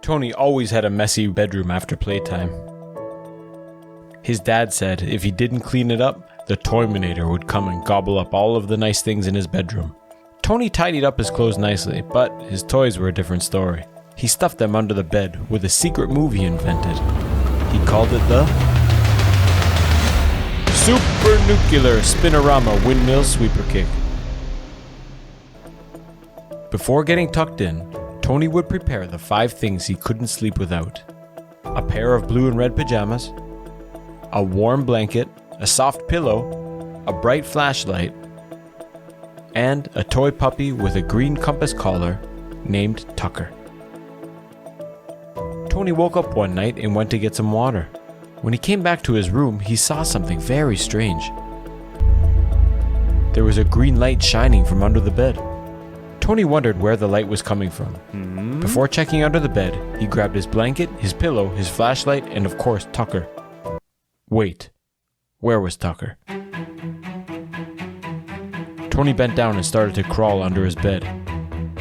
Tony always had a messy bedroom after playtime. His dad said if he didn't clean it up, the Toyminator would come and gobble up all of the nice things in his bedroom. Tony tidied up his clothes nicely, but his toys were a different story. He stuffed them under the bed with a secret move he invented. He called it the Super Nuclear Spinorama Windmill Sweeper Kick. Before getting tucked in, Tony would prepare the 5 things he couldn't sleep without. A pair of blue and red pajamas, a warm blanket, a soft pillow, a bright flashlight, and a toy puppy with a green compass collar named Tucker. Tony woke up one night and went to get some water. When he came back to his room, he saw something very strange. There was a green light shining from under the bed. Tony wondered where the light was coming from. Before checking under the bed, he grabbed his blanket, his pillow, his flashlight, and of course, Tucker. Wait, where was Tucker? Tony bent down and started to crawl under his bed.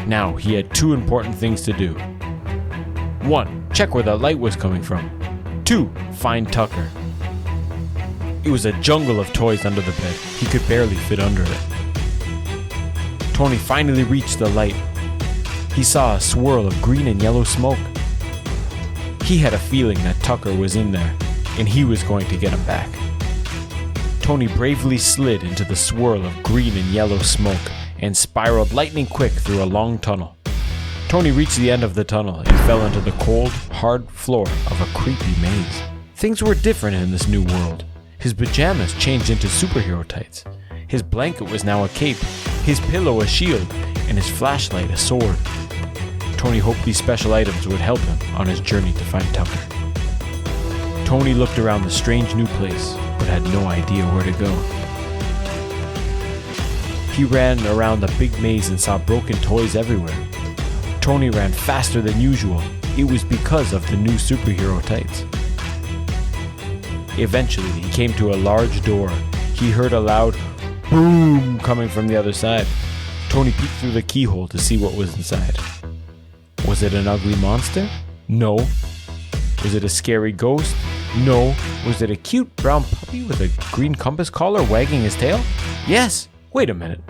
Now, he had 2 important things to do. 1. Check where the light was coming from. 2. Find Tucker. It was a jungle of toys under the bed. He could barely fit under it. Tony finally reached the light. He saw a swirl of green and yellow smoke. He had a feeling that Tucker was in there, and he was going to get him back. Tony bravely slid into the swirl of green and yellow smoke and spiraled lightning quick through a long tunnel. Tony reached the end of the tunnel and fell into the cold, hard floor of a creepy maze. Things were different in this new world. His pajamas changed into superhero tights. His blanket was now a cape, his pillow a shield, and his flashlight a sword. Tony hoped these special items would help him on his journey to find Tucker. Tony looked around the strange new place, but had no idea where to go. He ran around the big maze and saw broken toys everywhere. Tony ran faster than usual. It was because of the new superhero tights. Eventually, he came to a large door. He heard a loud boom coming from the other side. Tony peeked through the keyhole to see what was inside. Was it an ugly monster? No. Was it a scary ghost? No. Was it a cute brown puppy with a green compass collar wagging his tail? Yes. Wait a minute.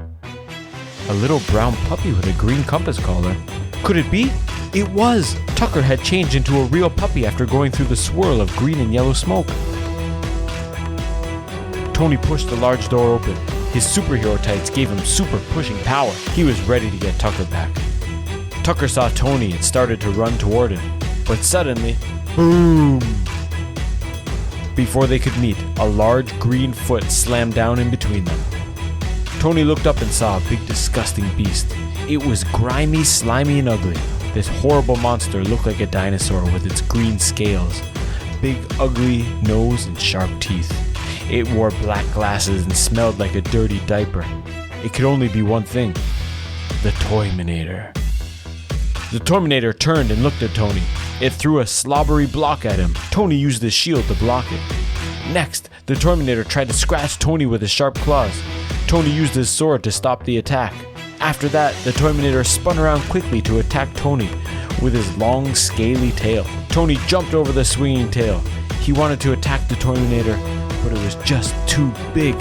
A little brown puppy with a green compass collar. Could it be? It was! Tucker had changed into a real puppy after going through the swirl of green and yellow smoke. Tony pushed the large door open. His superhero tights gave him super pushing power. He was ready to get Tucker back. Tucker saw Tony and started to run toward him. But suddenly, boom! Before they could meet, a large green foot slammed down in between them. Tony looked up and saw a big disgusting beast. It was grimy, slimy, and ugly. This horrible monster looked like a dinosaur with its green scales, big ugly nose and sharp teeth. It wore black glasses and smelled like a dirty diaper. It could only be one thing: the Toyminator. The Toyminator turned and looked at Tony. It threw a slobbery block at him. Tony used his shield to block it. Next, the Toyminator tried to scratch Tony with his sharp claws. Tony used his sword to stop the attack. After that, the Toyminator spun around quickly to attack Tony with his long, scaly tail. Tony jumped over the swinging tail. He wanted to attack the Toyminator, but it was just too big.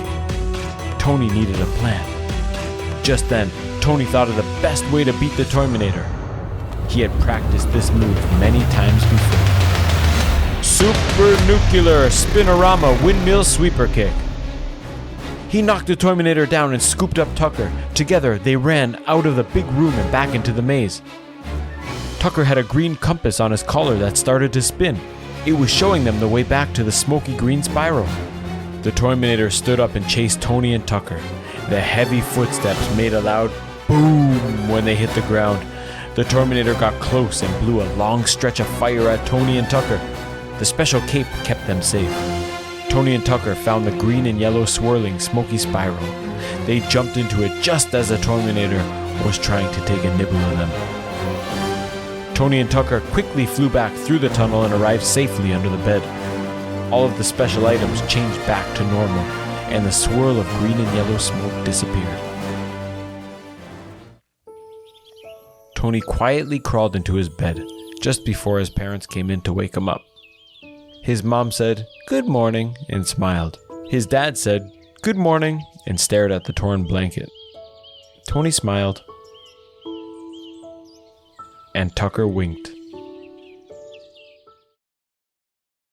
Tony needed a plan. Just then, Tony thought of the best way to beat the Toyminator. He had practiced this move many times before. Super Nuclear Spinorama Windmill Sweeper Kick. He knocked the Toyminator down and scooped up Tucker. Together, they ran out of the big room and back into the maze. Tucker had a green compass on his collar that started to spin. It was showing them the way back to the smoky green spiral. The Toyminator stood up and chased Tony and Tucker. The heavy footsteps made a loud boom when they hit the ground. The Toyminator got close and blew a long stretch of fire at Tony and Tucker. The special cape kept them safe. Tony and Tucker found the green and yellow swirling smoky spiral. They jumped into it just as the Toyminator was trying to take a nibble of them. Tony and Tucker quickly flew back through the tunnel and arrived safely under the bed. All of the special items changed back to normal, and the swirl of green and yellow smoke disappeared. Tony quietly crawled into his bed. just before his parents came in to wake him up. His mom said, "Good morning," and smiled. His dad said, "Good morning," and stared at the torn blanket. Tony smiled, and Tucker winked.